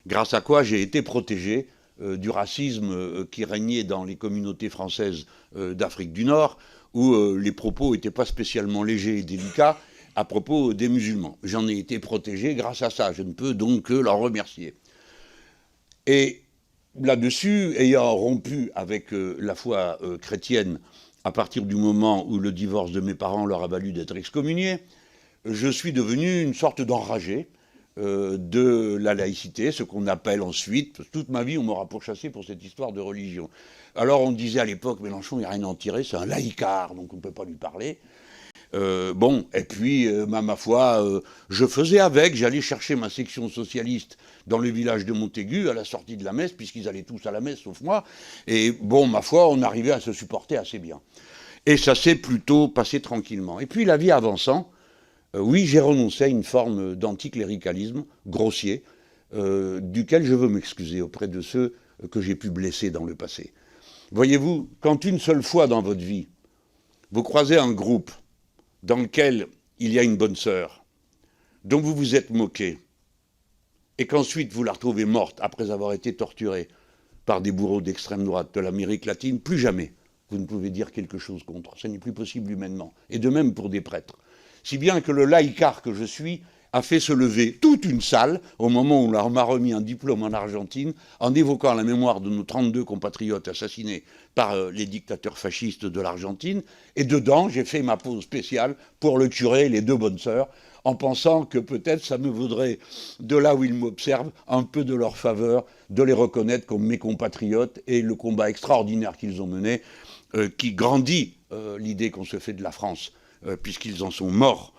grâce à quoi j'ai été protégé du racisme qui régnait dans les communautés françaises d'Afrique du Nord, où les propos n'étaient pas spécialement légers et délicats à propos des musulmans. J'en ai été protégé grâce à ça, je ne peux donc que leur remercier. Et là-dessus, ayant rompu avec la foi chrétienne à partir du moment où le divorce de mes parents leur a valu d'être excommuniés, je suis devenu une sorte d'enragé de la laïcité, ce qu'on appelle ensuite, toute ma vie on m'aura pourchassé pour cette histoire de religion. Alors on disait à l'époque, Mélenchon, il n'y a rien à en tirer, c'est un laïcard, donc on ne peut pas lui parler. Bon, et puis, ma foi, je faisais avec, j'allais chercher ma section socialiste dans le village de Montaigu, à la sortie de la messe, puisqu'ils allaient tous à la messe, sauf moi, et bon, ma foi, on arrivait à se supporter assez bien. Et ça s'est plutôt passé tranquillement. Et puis, la vie avançant, oui, j'ai renoncé à une forme d'anticléricalisme grossier, duquel je veux m'excuser auprès de ceux que j'ai pu blesser dans le passé. Voyez-vous, quand une seule fois dans votre vie, vous croisez un groupe dans lequel il y a une bonne sœur, dont vous vous êtes moqué, et qu'ensuite vous la retrouvez morte après avoir été torturée par des bourreaux d'extrême droite de l'Amérique latine, plus jamais vous ne pouvez dire quelque chose contre. Ce n'est plus possible humainement. Et de même pour des prêtres. Si bien que le laïcard que je suis a fait se lever toute une salle au moment où on m'a remis un diplôme en Argentine en évoquant la mémoire de nos 32 compatriotes assassinés par les dictateurs fascistes de l'Argentine. Et dedans, j'ai fait ma pause spéciale pour le curé et les deux bonnes sœurs en pensant que peut-être ça me vaudrait, de là où ils m'observent, un peu de leur faveur de les reconnaître comme mes compatriotes et le combat extraordinaire qu'ils ont mené qui grandit l'idée qu'on se fait de la France, puisqu'ils en sont morts.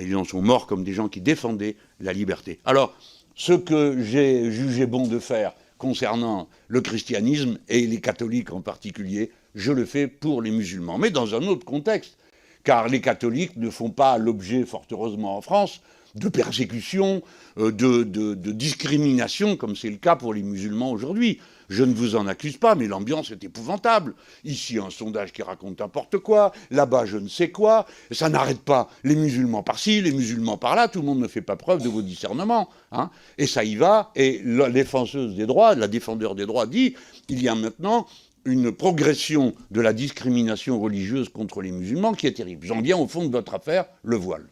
Ils en sont morts comme des gens qui défendaient la liberté. Alors, ce que j'ai jugé bon de faire concernant le christianisme, et les catholiques en particulier, je le fais pour les musulmans. Mais dans un autre contexte, car les catholiques ne font pas l'objet, fort heureusement en France, de persécution, de discrimination, comme c'est le cas pour les musulmans aujourd'hui. Je ne vous en accuse pas, mais l'ambiance est épouvantable. Ici, un sondage qui raconte n'importe quoi, là-bas, je ne sais quoi. Ça n'arrête pas. Les musulmans par-ci, les musulmans par-là, tout le monde ne fait pas preuve de vos discernements. Hein. Et ça y va, et la défenseuse des droits, la défendeur des droits dit, il y a maintenant une progression de la discrimination religieuse contre les musulmans qui est terrible. J'en viens au fond de votre affaire, le voile.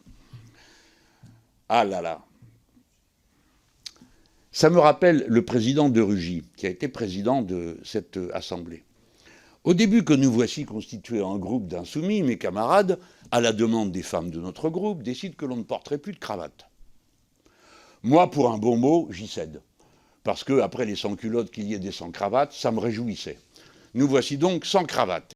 Ah là là. Ça me rappelle le président de Rugy, qui a été président de cette assemblée. Au début que nous voici constitués en groupe d'insoumis, mes camarades, à la demande des femmes de notre groupe, décident que l'on ne porterait plus de cravate. Moi, pour un bon mot, j'y cède. Parce qu'après les sans-culottes qu'il y ait des sans-cravates, ça me réjouissait. Nous voici donc sans cravate.